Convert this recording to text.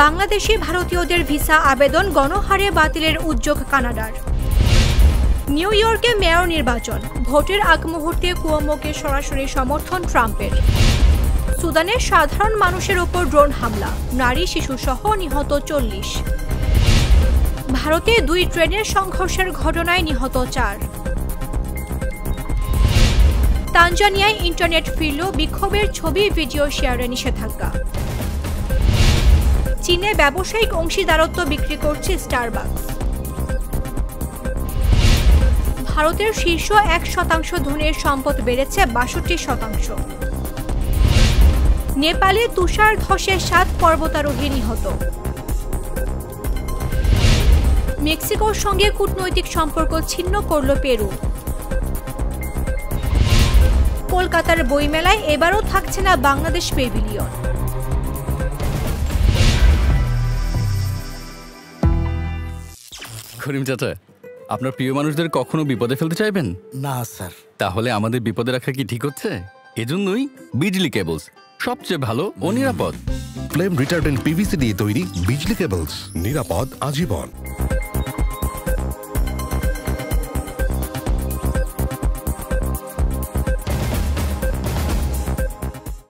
বাংলাদেশি ভারতীয়দের ভিসা আবেদন গণহারে বাতিলের উদ্যোগ কানাডার। নিউ ইয়র্কে মেয়র নির্বাচন, ভোটের আগ মুহূর্তে কুয়োমোকে সরাসরি সমর্থন ট্রাম্পের। সুদানের সাধারণ মানুষের ওপর ড্রোন হামলা, নারী শিশুসহ নিহত 40। ভারতে 2 ট্রেনের সংঘর্ষের ঘটনায় নিহত 4। তানজানিয়ায় ইন্টারনেট ফিরল, বিক্ষোভের ছবি ভিডিও শেয়ারে নিষেধাজ্ঞা। চীনে ব্যবসায়িক অংশীদারত্ব বিক্রি করছে স্টারবাকস। ভারতের শীর্ষ 1% ধনীর সম্পদ বেড়েছে 62%। নেপালে তুষার ধসে 7 পর্বতারোহী নিহত। মেক্সিকোর সঙ্গে কূটনৈতিক সম্পর্ক ছিন্ন করল পেরু। কলকাতার বইমেলায় এবারও থাকছে না বাংলাদেশ প্যাভিলিয়ন। করিম চাচা, আপনার প্রিয় মানুষদের কখনো বিপদে ফেলতে চাইবেন না স্যার। তাহলে আমাদের বিপদে রাখা কি ঠিক হচ্ছে? এজন্যই বিজলি কেবলস সবচেয়ে ভালো ও নিরাপদ। ফ্লেম রিটার্ডেন্ট পিভিসি দিয়ে তৈরি বিজলি কেবলস, নিরাপদ আজীবন।